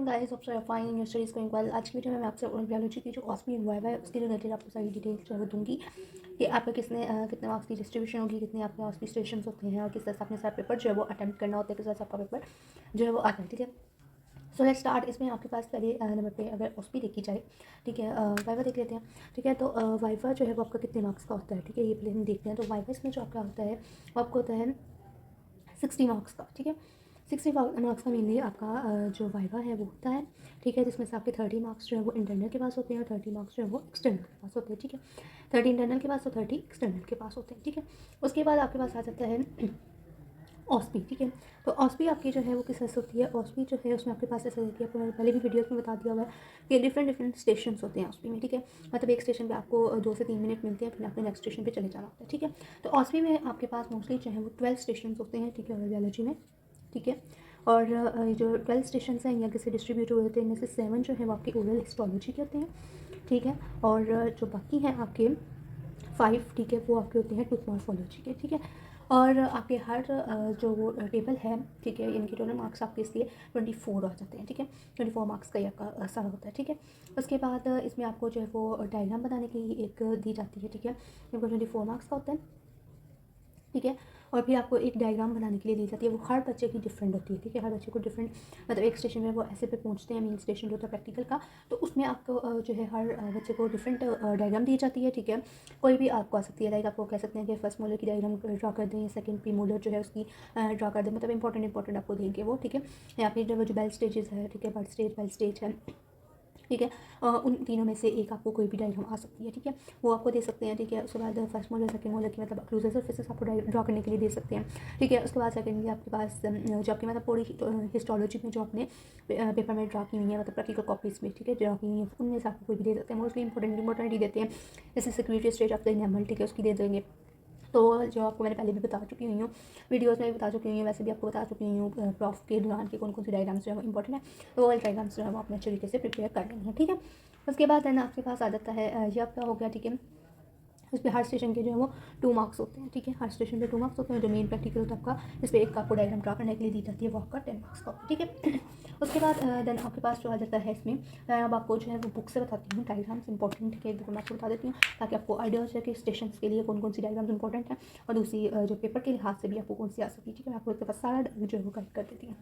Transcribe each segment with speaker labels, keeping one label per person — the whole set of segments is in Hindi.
Speaker 1: Morning guys, hope so are fine, your studies going well. आज की वीडियो में मैं आपसे बायोलॉजी की जो कॉस्मी इन्वॉल्व है उसके रिलेटेड आपको सारी डिटेल्स जो है वो दूंगी कि आपका कितने मार्क्स की डिस्ट्रीब्यूशन होगी, कितने आपके ऑस्पी स्टेशन होते हैं और किस तरह से अपने साथ पेपर जो है वो अटैम्प्ट करना होता है, किस तरह से आपका पेपर जो है वो आता है। ठीक है, सो लेट्स स्टार्ट। इसमें आपके पास पहले नंबर पे अगर ऑस्पी देखी जाए, ठीक है, वाइवा देख लेते हैं। ठीक है, तो वाइवा जो है वो आपका कितने मार्क्स का होता है। ठीक है, ये पहले हम देखते हैं। तो वाइवा इसमें जो आपका होता है वो आपको होता है 60 मार्क्स का। ठीक है, 60 मार्क्स का मेनली आपका जो वाइवा है वो होता है। ठीक है, जिसमें से आपके 30 मार्क्स जो है वो इंटरनल के पास होते हैं और 30 मार्क्स जो है वो एक्सटर्नल के पास होते हैं। ठीक है, 30 इंटरनल के पास और 30 एक्सटर्नल के पास होते हैं। ठीक है, उसके बाद आपके पास आ जाता है ऑस्पी। ठीक है, तो ऑस्पी आपकी जो है वो किस तरह से होती है। ऑस्पी जो है उसमें आपके पास ऐसा होती है, आपको मैंने पहले भी वीडियोस में बता दिया हुआ है कि डिफरेंट स्टेशन होते हैं ऑस्पी में। ठीक है, मतलब एक स्टेशन पे आपको 2 से 3 मिनट मिलते हैं, फिर आपको नेक्स्ट स्टेशन पे चले जाना होता है। ठीक है, तो ऑस्पी में आपके पास मोस्टली जो है वो 12 स्टेशन होते हैं। ठीक है, बायोलॉजी में। ठीक है, और जो 12 स्टेशन हैं या किसी डिस्ट्रीब्यूट हुए होते हैं, इनमें से 7 जो है वो आपके ओरल हिस्टोलॉजी के होते हैं। ठीक है, और जो बाकी हैं आपके 5, ठीक है, वो आपके होते हैं टूथ मॉर्फोलॉजी के। ठीक है, और आपके हर जो वो टेबल है, ठीक है, इनके टोटल मार्क्स आपके इसलिए 24 आ जाते हैं। ठीक है, 24 मार्क्स का ये आपका सारा होता है। ठीक है, उसके बाद इसमें आपको जो है वो डायग्राम बनाने के लिए एक दी जाती है। ठीक है, इनको 24 मार्क्स का होता है। ठीक है, और फिर आपको एक डायग्राम बनाने के लिए दी जाती है, वो हर बच्चे की डिफरेंट होती है। ठीक है, हर बच्चे को डिफरेंट, मतलब एक स्टेशन में वो ऐसे पे पहुंचते हैं, मेन स्टेशन जो होता है प्रैक्टिकल का, तो उसमें आपको जो है हर बच्चे को डिफरेंट डायग्राम दी जाती है। ठीक है, कोई भी आपको आ सकती है, लाइक आपको कह सकते हैं कि फर्स्ट मोलर की डायग्राम ड्रा कर दें, सेकंड प्री मोलर जो है उसकी ड्रा कर दें, मतलब इंपॉर्टेंट आपको देंगे वो। ठीक है, या फिर जो बेल स्टेजेस है, ठीक है, बेल स्टेज है, ठीक है, उन तीनों में से एक आपको कोई भी डायग्राम आ सकती है। ठीक है, वो आपको दे सकते हैं। ठीक है, उसके बाद फर्स्ट मोलर सेकंड मोलर की मतलब क्लोजर सर्फेसेस आपको ड्रा करने के लिए दे सकते हैं। ठीक है, उसके बाद सेकेंडली आपके पास जो आपकी मतलब पूरी हिस्टोलॉजी में जो आपने पेपर में ड्रा की हुई है, मतलब प्रैक्टिकल कॉपीज में, ठीक है, ड्रा की हुई है, उनमें से आपको कोई भी दे सकते हैं। मोस्टली इंपॉर्टेंट ही देते हैं, जैसे security stage of the animal, ठीक है, उसकी दे देंगे। तो जो आपको मैंने पहले भी बता चुकी हुई हूँ, वीडियोस में भी बता चुकी हुई हूँ, वैसे भी आपको बता चुकी हुई हूँ प्रॉफ के दौरान की कौन सी डायग्राम्स जो है वो इंपॉर्टेंट है, तो वो डायग्राम्स जो है वो अपने अच्छे तरीके से प्रिपेयर कर लेंगे हैं। ठीक है, उसके बाद है ना आपके पास आ जाता है ये आपका हो गया। ठीक है, उस पर हर स्टेशन के जो है वो 2 मार्क्स होते हैं। ठीक है, हर स्टेशन पे 2 मार्क्स होते हैं। जो मेन प्रैक्टिकल होता है आपका, इस पर एक आपको डायग्राम ड्रा करने के लिए दी जाती है, वो आपका 10 मार्क्स का होता है। ठीक है, उसके बाद देन आपके पास जो आ जाता है इसमें, अब आपको जो है वो बुक से बताती हूँ डायग्राम्स इंपॉर्टेंट है, एक मैं आपको बता देती हूँ ताकि आपको आइडिया हो जाए कि स्टेशन के लिए कौन सी डायग्राम्स इंपॉर्टेंट है, और दूसरी जो पेपर के लिहाज से भी आपको कौन सी आ सकती है। ठीक है, मैं आपको इसके पास सारा जो है वो गाइड कर देती हूँ।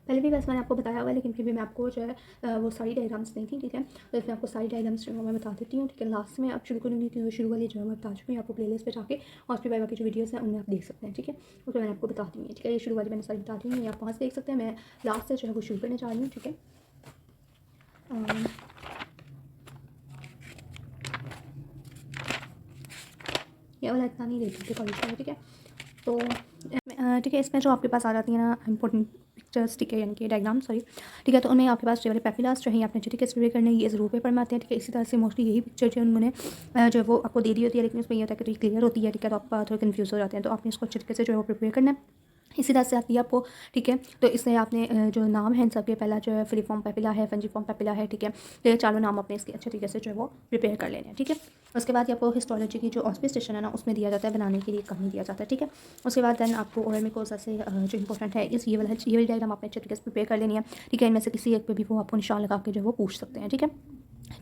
Speaker 1: पहले भी वैसे मैंने आपको बताया हुआ है, लेकिन फिर भी मैं आपको जो है वो सारी डायग्राम्स नहीं थी। ठीक है, तो इसमें आपको सारी डायग्राम्स जो है मैं बता देती हूँ। ठीक है, लास्ट में आप शुरू करूँगी कि शुरू वाली जो है मैं बता चुकी हूँ, आपको प्लेलिस्ट पे जाके हॉस्पिटल वाइवा की जो वीडियोस हैं उनमें आप देख सकते हैं। ठीक है, उसमें मैंने आपको बता दी है। ठीक है, ये शुरू वाली मैंने सारी बता दी है, ये आप वहाँ से देख सकते हैं। मैं लास्ट से जो है वो शुरू करने जा रही हूँ। ठीक है, ये वाला इतना नहीं देती थी कॉलेज का। ठीक है, तो ठीक है, इसमें जो आपके पास आ जाती है ना इंपॉर्टेंट पिक्चर्स, ठीक है, यानी कि डायग्राम, सॉरी। ठीक है, तो उनमें आपके पास जो वाले पेपिलास जो है आपने ठीक है स्टडी करना है, ये ज़रूर पेपर में आते हैं। ठीक है, इसी तरह से मोस्टली यही पिक्चर जो है उन्होंने जो है वो आपको दे दी होती है, लेकिन उसमें ये होता है कि क्लियर होती है। ठीक है, तो आप थोड़ा कन्फ्यूज़ हो जाते हैं, तो आपने इसको अच्छे तरीके से जो है वो प्रिपेयर करना है। इसी तरह से आती है आपको। ठीक है, तो इसमें आपने जो नाम है इन सबके, पहला जो है फ्रीफॉर्म पेपिला है, फंजीफॉर्म पेपिला है। ठीक है, तो ये चारों नाम अपने इसके अच्छे तरीके से जो है वो प्रिपेयर कर लेने हैं। ठीक है, उसके बाद आपको हिस्टोलॉजी की जो ऑस्पी स्टेशन है ना उसमें दिया जाता है, बनाने के लिए कमी दिया जाता है। ठीक है, उसके बाद दैन आपको ओरल में कोर्स से जो इंपॉर्टेंट है इस ये वाली डायग्राम आपने अच्छे तरीके से प्रिपेयर कर लेनी है। ठीक है, इनमें से किसी एक पे भी वो आपको निशान लगा के जो है वो पूछ सकते हैं। ठीक है,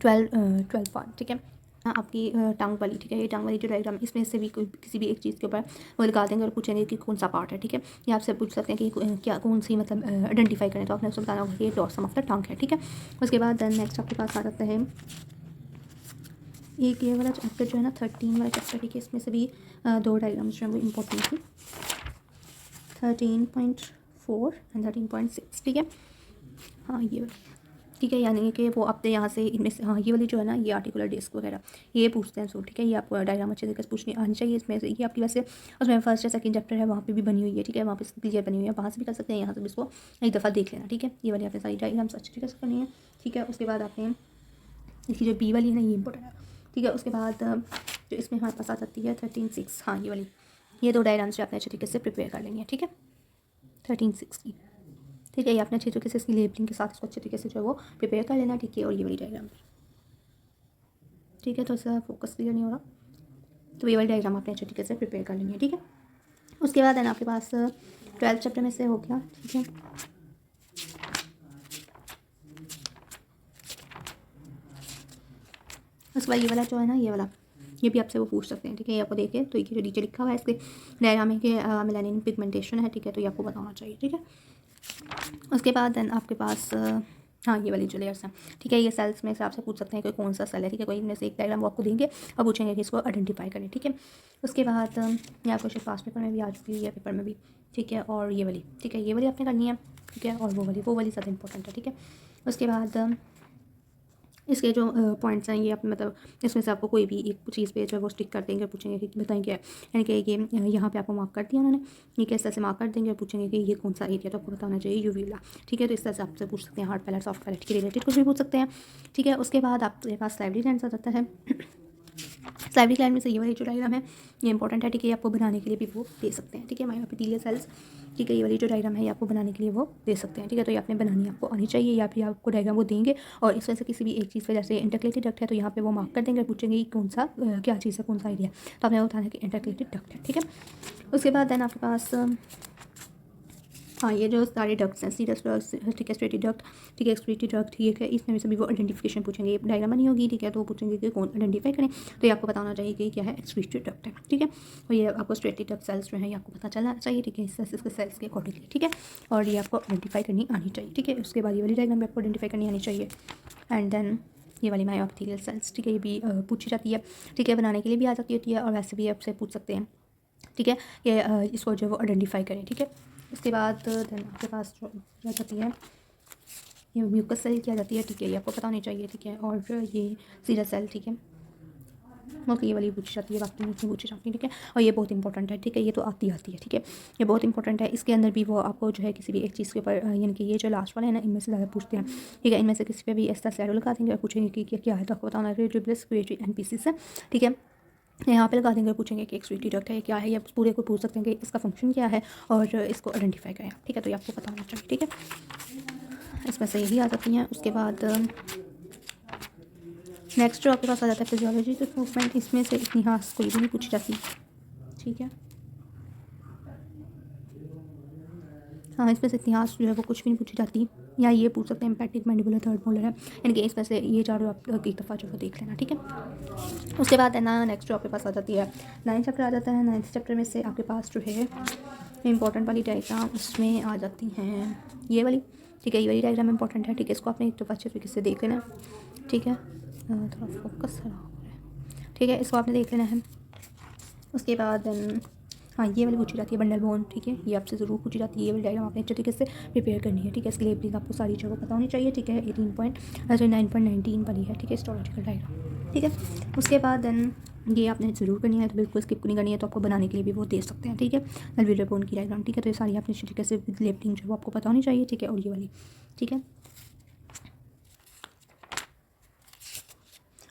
Speaker 1: 12 पार्ट। ठीक है, आपकी टांग वाली, ठीक है, ये टांग वाली जो डायग्राम, इसमें से भी कोई किसी भी एक चीज़ के ऊपर वो लगा देंगे और पूछेंगे कि कौन सा पार्ट है। ठीक है, ये आपसे पूछ सकते हैं कि क्या कौन सी मतलब आइडेंटिफाई करें, तो आपने उसको बताना होगा कि ये डॉर्सम ऑफ द टंग है। ठीक है, उसके बाद नेक्स्ट आपके पास आ जाता है एक ये वाला चैप्टर जो है ना 13 वाला चैप्टर। ठीक है, इसमें से भी 2 डायग्राम्स जो है वो इंपॉर्टेंट थी, 13.4 एंड 13.6। ठीक है, हाँ ये वाली, ठीक है, यानी कि वो अपने यहाँ से इनमें से, हाँ ये वाली जो है ना ये आर्टिकुलर डिस्क वगैरह ये पूछते हैं। सो ठीक है, ये आपको डायग्राम अच्छे तरीके से पूछनी आनी चाहिए। इसमें से ये आपकी वैसे उसमें फर्स्ट या सेकंड चैप्टर है वहाँ पे भी बनी हुई है। ठीक है, वहाँ पे क्लियर बनी हुई है, वहाँ से भी कर सकते हैं, यहाँ से भी इसको एक दफ़ा देख लेना। ठीक है, ये वाली आपने सारी डायग्राम्स अच्छे तरीके से करनी है। ठीक है, उसके बाद आपने इसकी जो बी वाली है ना ये इंपॉर्टेंट है। ठीक है, उसके बाद जो इसमें हमारे पास आ जाती है 13.6, हाँ ये वाली, ये 2 डायग्राम्स जो आपने अच्छे तरीके से प्रिपेयर कर लेंगे। ठीक है, 13.6 की। ठीक है, ये आपने अच्छे तरीके से इसकी लेबलिंग के साथ इसको अच्छे तरीके से जो है वो प्रिपेयर कर लेना। ठीक है, और ये वाली डायग्राम, ठीक है, तो इसका फोकस क्लियर नहीं हो रहा, तो ये वाली डायग्राम आपने अच्छे तरीके से प्रिपेयर कर लेनी है। ठीक है, उसके बाद है ना आपके पास 12th चैप्टर में से हो गया। ठीक है, उसके बाद ये वाला जो है ना, ये वाला, ये भी आपसे वो पूछ सकते हैं, ठीक है। ये आपको देखे तो ये जो नीचे लिखा हुआ है इसके डायग्राम में कि मेलानिन पिगमेंटेशन है, ठीक है, तो ये आपको बताना चाहिए, ठीक है। उसके बाद देन आपके पास हाँ ये वाली जो लेयर्स हैं, ठीक है, ये सेल्स में से आपसे पूछ सकते हैं कि कौन सा सेल है, ठीक है। कोई इनमें से एक डायग्राम वो आपको देंगे और पूछेंगे कि इसको आइडेंटिफाई करें, ठीक है। उसके बाद ये आपको शायद पास पेपर में भी आ चुकी है, पेपर में भी, ठीक है। और ये वाली, ठीक है, ये वाली आपने करनी है, ठीक है। और वो वाली ज़्यादा इंपॉर्टेंट है, ठीक है। उसके बाद इसके जो पॉइंट्स हैं ये आप मतलब इसमें से आपको कोई भी एक चीज़ पे जो है वो स्टिक कर देंगे, पूछेंगे कि बताएं क्या है, यानी कि ये यहाँ पे आपको मार्क कर दिया उन्होंने, ये किस तरह से मार्क कर देंगे और पूछेंगे कि ये कौन सा एरिया, तो आपको बताना चाहिए यूवीला, ठीक है। तो इस तरह से आपसे पूछ सकते हैं, हार्ड पैलेट सॉफ्ट पैलेट के रिलेटेड कुछ भी पूछ सकते हैं, ठीक है। उसके बाद आपके पास लाइब्रेरी ग्लैंड्स आ जाता है। लाइब्रेरी ग्लैंड में से ये वाली जो डायग्राम है ये इंपॉर्टेंट है, ठीक है। ये आपको बनाने के लिए भी वो दे सकते हैं, ठीक है। मायोएपिथेलियल सेल्स, ठीक है, ये वाली जो डायग्राम है ये आपको बनाने के लिए वो दे सकते हैं, ठीक है। तो ये आपने बनानी आपको आनी चाहिए, या फिर आपको डायग्राम वो देंगे और इस वजह से किसी भी एक चीज़ पे, जैसे इंटरकलेटेड डक्ट है तो यहाँ पे वो मार्क कर देंगे, पूछेंगे कि कौन सा क्या चीज़ है, कौन सा एरिया, तो आपने बताना है कि इंटरकलेटेड डक्ट है, ठीक है। उसके बाद देन आपके पास हाँ ये जो सारे डक्ट्स हैं, सीरस डक्ट, ठीक है, स्ट्रेटी डक्ट, ठीक है, एक्सक्रीटरी डक्ट, ठीक है, इसमें से भी वो आइडेंटिफिकेशन पूछेंगे, ये डायग्राम नहीं होगी, ठीक है, तो वो पूछेंगे कि कौन आइडेंटिफाई करें, तो ये आपको बताना चाहिए कि क्या है, एक्सक्रीटरी डक्ट है, ठीक है। और ये आपको स्ट्रेटी डक्ट सेल्स जो है ये आपको पता चलना चाहिए, ठीक है, इसके सेल्स के अकॉर्डिंगली, ठीक है। और ये आपको आइडेंटिफाई करनी आनी चाहिए, ठीक है। उसके बाद ये वाली डायग्राम भी आपको आइडेंटिफाई करनी आनी चाहिए। एंड देन ये वाली मायोएपिथेलियल सेल्स, ठीक है, ये भी पूछी जाती है, ठीक है, बनाने के लिए भी आ जाती होती है और वैसे भी आपसे पूछ सकते हैं, ठीक है। ये इसको जो है वो आइडेंटिफाई करें, ठीक है। उसके बाद देन आपके पास जो आ जाती है ये म्यूकस सेल की आ जाती है, ठीक है, ये आपको पता होनी चाहिए, ठीक है। और ये सीरस सेल, ठीक है, ओके, ये वाली पूछी जाती है, बाकी नहीं पूछी जाती है, ठीक है। और ये बहुत इंपॉर्टेंट है, ठीक है, ये तो आती है, ठीक है, ये बहुत इंपॉर्टेंट है। इसके अंदर भी वो आपको जो है किसी भी एक चीज़ के ऊपर, यानी कि ये जो लास्ट वाला है ना, इनमें से ज़्यादा पूछते हैं, ठीक है। इनमें से किसी पे भी इस तरह से एरो लगा देंगे और पूछेंगे कि क्या है, तो आपको बताना है रेस्पिरेटरी एनपीसी से, ठीक है। यहाँ पे लगा देंगे, पूछेंगे कि एक्सक्रीटरी डक्ट है क्या है, या पूरे को पूछ सकते हैं कि इसका फंक्शन क्या है और इसको आइडेंटिफाई करें, ठीक है। तो ये आपको पता होना चाहिए, ठीक है। इसमें से यही आ जाती हैं। उसके बाद नेक्स्ट जो आपके पास आ जाता है फिजियोलॉजी के मूवमेंट, इसमें से इतिहास कोई भी नहीं पूछी जाती, ठीक है। हाँ, इसमें से इतिहास जो है वो कुछ भी नहीं पूछी जाती, या ये पूछ सकते हैं एम्पैटिक, मैंडिबुलर, थर्ड मोलर है, यानी कि इसमें से ये चारों आप एक दफ़ा जो है देख लेना, ठीक है। उसके बाद है ना नेक्स्ट जो आपके पास आ जाती है 9th चैप्टर आ जाता है। 9th चैप्टर में से आपके पास जो है इंपॉर्टेंट वाली डायग्राम उसमें आ जाती हैं ये वाली, ठीक है, ये वाली डायग्राम इंपॉर्टेंट है, ठीक है। इसको आपने एक दफ़ा अच्छे तरीके से देख लेना, ठीक है। थोड़ा फोकस खराब हो रहा है, ठीक है, इसको आपने देख लेना है। उसके बाद हाँ ये वाली पूछी जाती है बंडल बोन, ठीक है, ये आपसे ज़रूर पूछी जाती है, ये वाली डायग्राम आपने अच्छे तरीके से प्रिपेयर करनी है, ठीक है। इसके लिए प्लीज़ आपको सारी जगह पता होनी चाहिए, ठीक है। 9.19 वाली है, ठीक है, हिस्टोलॉजिकल डायग्राम, ठीक है। उसके बाद देन ये आपने ज़रूर करनी है, तो बिल्कुल स्किप नहीं करनी है, तो आपको बनाने के लिए भी वो दे सकते हैं, ठीक है। अल्वियोलर बोन की डायग्राम, ठीक है, तो ये सारी आपने अच्छी तरीके से लेबलिंग जो है वो आपको पता होनी चाहिए, ठीक है। और ये वाली, ठीक है,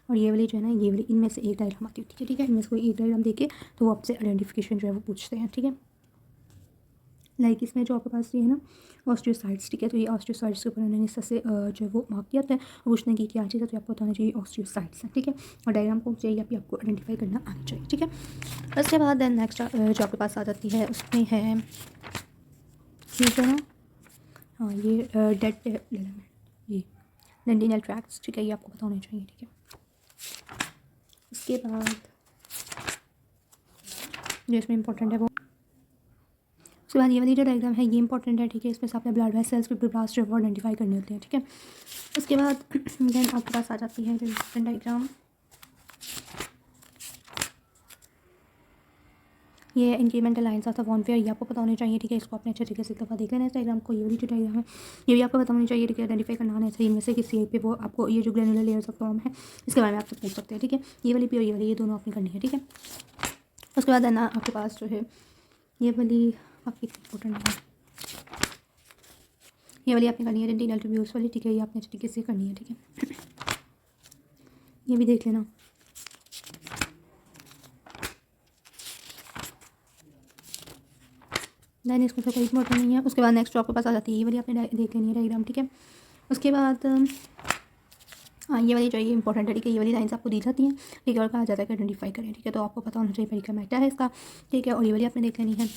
Speaker 1: और ये वाली जो है ना, ये वाली, इनमें से एक डायग्राम आती होती है, ठीक है। इनमें से कोई एक डायग्राम देके तो वो आपसे आइडेंटिफिकेशन जो है वो पूछते हैं, ठीक है। लाइक इसमें जो आपके पास ये है ना ऑस्टियोसाइट्स, ठीक है, तो ये ऑस्टियोसाइट्स के ऊपर उन्होंने इस तरह से जो है वो मार्क किया था, और पूछने की क्या चीज़ है, तो आपको बताना चाहिए ऑस्टियोसाइट्स है, ठीक है। और डायग्राम को चाहिए आपको आइडेंटिफाई करना आना चाहिए, ठीक है। उसके बाद देन नेक्स्ट जो आपके पास आ जाती है उसमें है ठीक है ना, हाँ ये डेड ये डेंटिनल ट्रैक्ट्स, ठीक है, ये आपको पता होना चाहिए, ठीक है। उसके बाद जो इसमें इंपॉर्टेंट है वो, उसके बाद ये वाली जो डायग्राम है ये इंपॉर्टेंट है, ठीक है। इसमें से आपने ब्लड वेसल्स फिब्रोब्लास्ट जो है वो आइडेंटिफाई करने होते हैं, ठीक है। उसके बाद देन आपके पास आ जाती है जो इंपॉर्टेंट डायग्राम, ये इंक्रीमेंटल लाइन्स ऑफ द वॉनफेयर, ये आपको पता होनी चाहिए, ठीक है। इसको अपने अच्छे तरीके से दफ़ा देख लेना इस डायग्राम को। ये वाली जो डायग्राम है ये भी आपको पता होनी चाहिए, ठीक है। आइडेंटिफाई करना आना चाहिए, इनमें से किसी एक पे वो आपको ये जो ग्रेनुलर लेयर्स ऑफ फॉर्म है इसके बारे में आपसे पूछ सकते हैं, ठीक है। ये वाली भी और ये वाली, ये दोनों आपने करनी है, ठीक है। उसके बाद है ना आपके पास जो है ये वाली आपकी इंपॉर्टेंट है, ये वाली आपने करनी है डेंटिनल ट्यूब्यूल्स वाली, ठीक है, ये आपने अच्छे तरीके से करनी है, ठीक है। ये भी देख लेना। देन इसमें से कोई इंपॉर्टेंट नहीं है। उसके बाद नेक्स्ट आपके पास आ जाती है ये वाली, आपने देख लेनी है डायग्राम, ठीक है। उसके बाद हाँ ये वाली जो है ये इंपॉर्टेंट है, ठीक है। ये वाली लाइन्स आपको दी जाती हैं, ठीक है, और कहा जाता है कि आइडेंटिफाई करें, ठीक है। तो आपको पता होना चाहिए पेरिका मैटा है इसका, ठीक है। और ये वाली आपने देख लेनी है,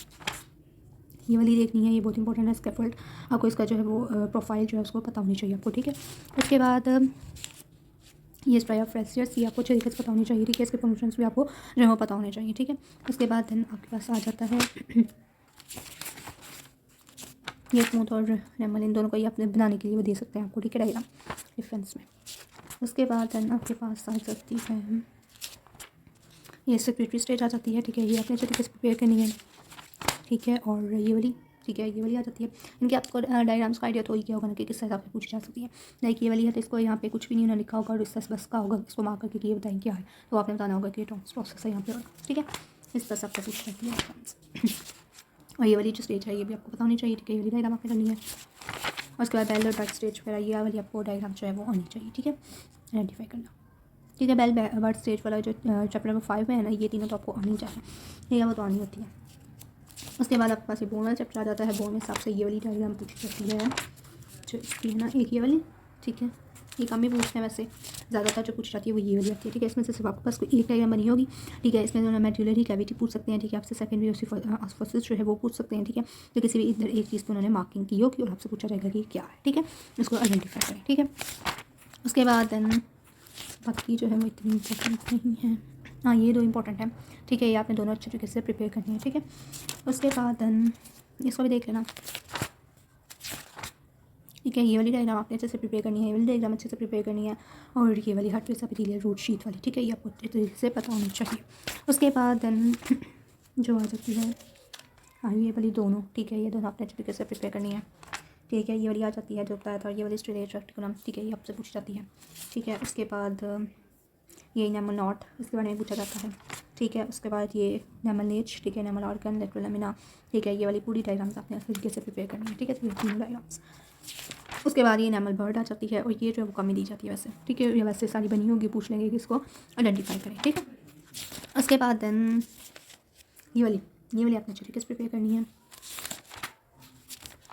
Speaker 1: ये वाली देखनी है, ये बहुत इंपॉर्टेंट है। स्कैफोल्ड आपको इसका जो है वो प्रोफाइल जो है उसको पता होनी चाहिए आपको, ठीक है। उसके बाद ये स्ट्राई ऑफ फ्रेसियस, ये आपको अच्छे तरीके से पता होनी चाहिए, ठीक है। इसके फंक्शंस भी आपको जो है वो पता होने चाहिए, ठीक है। उसके बाद देन आपके पास आ जाता है ये स्मूथ और रेमल, इन दोनों को ही अपने बनाने के लिए वो दे सकते हैं आपको, ठीक है, डायग्राम डिफरेंस में। उसके बाद देन आपके पास आ जाती है ये सेक्रेटरी स्टेज आ जाती है, ठीक है। ये आपने अच्छे तरीके से प्रिपेयर करनी है, ठीक है। और ये वाली, ठीक है, ये वाली आ जाती है। इनके आपको डायग्राम्स का आइडिया तो ही क्या होगा ना कि किस हिसाब से पूछी जा सकती है। लाइक ये वाली है तो इसको यहाँ पे कुछ भी नहीं उन्होंने लिखा होगा और इससे बस का होगा, इसको मार्क करके ये बताएं क्या है, तो आपने बताना होगा कि ये प्रोसेस है यहाँ पे, ठीक है। इस तरह से आपको पूछ जाती है। और ये वाली जो स्टेज है ये भी आपको पता होनी चाहिए, ठीक है। ये वाली डायग्राम आपने करनी है। और उसके बाद बेल और बर्ड स्टेज वगैरह ये वाली आपको डायग्राम जो है वो आनी चाहिए, ठीक है, आइडेंटिफाई करना, ठीक है। बेल बर्ड स्टेज वाला जो चैप्टर नंबर 5 में है ना, ये तीनों तो आपको आनी चाहिए, ठीक है, वो तो आनी होती है। उसके बाद आपके पास ये बोन वाला चैप्टर आ जाता है। बोन में हिसाब से ये वाली डायग्राम पूछी जाती है जो इसकी है ना, एक ये वाली, ठीक है। ये कम ही पूछते हैं वैसे, ज़्यादातर जो पूछी जाती है वो ये वाली आती है, ठीक है। इसमें से सिर्फ आपके पास कोई एक डायग्राम बनी होगी, ठीक है। इसमें जो मेड्यूलरी कैविटी पूछ सकते हैं, ठीक है। आपसे सेकेंडरी ऑसिफिस जो है वो पूछ सकते हैं, ठीक है। तो किसी भी इधर एक चीज़ पर उन्होंने मार्किंग की होगी और आपसे पूछा जाएगा कि क्या है, ठीक है। इसको आइडेंटिफाई करें, ठीक है। उसके बाद देन बाकी जो है वो इतनी इंपॉर्टेंट नहीं है। हाँ, ये दो इंपॉर्टेंट है, ठीक है। ये आपने दोनों अच्छे तरीके से प्रिपेयर करनी है, ठीक है। उसके बाद देन इसको भी देख लेना, ठीक है। ये वाली डायग्राम आपने अच्छे से प्रिपेयर करनी है, ये वाली डायग्राम अच्छे से प्रिपेयर करनी है, और ये वाली हार्ट एपिथेलियल रूट शीट वाली, ठीक है, ये आपको अच्छे तरीके से पता होनी चाहिए। उसके बाद देन जो आ जाती है, हाँ, ये वाली दोनों, ठीक है, ये दोनों आपने अच्छे तरीके से प्रिपेयर करनी है, ठीक है। ये वाली आ जाती है जो बताया था, ये वाली स्ट्रेट रेक्टिकुलम, ठीक है, ये आपसे पूछी जाती है, ठीक है। उसके बाद ये इनेमल नॉट, इसके बारे में पूछा जाता है, ठीक है। उसके बाद ये इनेमल नेज, ठीक है, इनेमल ऑर्गन, लेटरल लैमिना, ठीक है। ये वाली पूरी डायग्राम्स आपने अच्छे तरीके से प्रिपेयर करनी है, ठीक है, तो ये तीनों डायग्राम्स। उसके बाद ये इनेमल बर्ड आ जाती है, और ये जो है वो कमी दी जाती है वैसे, ठीक है। ये वैसे सारी बनी होगी, पूछ लेंगे कि इसको आइडेंटिफाई करें, ठीक है। उसके बाद देन ये वाली आपने अच्छे तरीके से प्रिपेयर करनी है।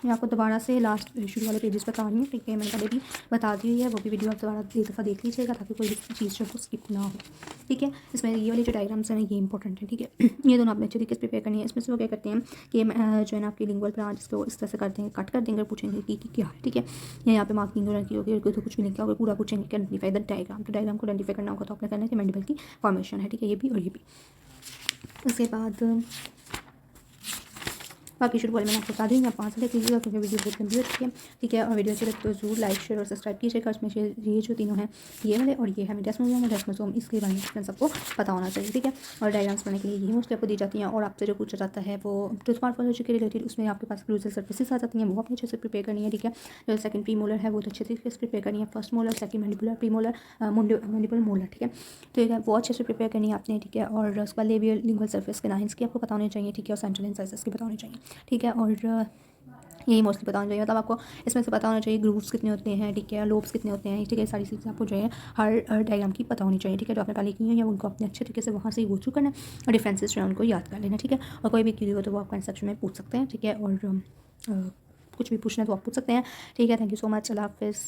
Speaker 1: मैं आपको दोबारा से लास्ट शुरू वाले पेजेस बता रही हूँ, ठीक है। मैंने पहले भी बता दी हुई है, वो भी वीडियो आप दोबारा एक दफ़ा देख लीजिएगा ताकि कोई चीज़ जो है वो स्किप ना हो, ठीक है। इसमें ये वाली जो डायग्राम्स हैं ये इंपॉर्टेंट है, ठीक है। ये दोनों आपने अच्छे तरीके से प्रिपेयर करनी है। इसमें से वो क्या करते हैं कि जो है ना आपकी लिंगुअल ब्रांच इसको इस तरह से कर देंगे, कट कर देंगे, पूछेंगे कि क्या है, ठीक है। या यहाँ पे मार्किंग की होगी, तो कुछ भी नहीं किया होगा, पूरा पूछेंगे कि आइडेंटिफाई द डायग्राम। तो डायग्राम को आइडेंटिफाई करना होगा तो आपने करना है कि मैंडिबल की फॉर्मेशन है, ठीक है, ये भी और ये भी। उसके बाद बाकी शुरू वाले मैंने आपको बता दी, आप 5 देख लीजिएगा क्योंकि वीडियो बहुत लंबी हो चुकी है, ठीक है। और वीडियो अच्छी लगे तो जरूर लाइक, शेयर और सब्सक्राइब कीजिएगा। उसमें ये जो तीनों हैं, ये वाले और ये है डेस्मोसोम, इसके बारे में सबको पता होना चाहिए, ठीक है। और डायग्राम्स बनाने के लिए यही मोस्टली आपको दी जाती हैं। और आपसे जो पूछा जाता है वो टूथ मॉर्फोलॉजी के रिलेटेड, उसमें आपके पास ग्लूसल सर्फेसिस आ जाती हैं, वो अपने अच्छे से प्रिपेयर करनी है, ठीक है। जो सेकंड प्री मोलर है वो अच्छे तरीके से प्रिपेयर करनी है, first molar, second mandibular, pre molar, mandible molar, ठीक है। तो ये वो अच्छे से प्रिपेयर करनी है आपने, ठीक है। और उसके बाद लेबियल लिंगुअल सर्फेस के नाइन्स की आपको पता होने चाहिए, ठीक है। और सेंट्रल इंसाइसेस की पता होनी चाहिए, ठीक है। और यही मोस्टली पता होना चाहिए, मतलब आपको इसमें से पता होना चाहिए ग्रूव्स कितने होते हैं, ठीक है, लोब्स कितने होते हैं, ठीक है। सारी चीज़ें आपको जो है हर डायग्राम की पता होनी चाहिए, ठीक है। जो आपने पहले की है या उनको अपने अच्छे तरीके से वहाँ से ही गो थ्रू करना है और डिफरेंसेस जो है उनको याद कर लेना, ठीक है। और कोई भी क्वेरी हो तो वो आप कमेंट सेक्शन में पूछ सकते हैं, ठीक है। और कुछ भी पूछना है तो आप पूछ सकते हैं, ठीक है। थैंक यू सो मच, अल्लाह हाफिज़।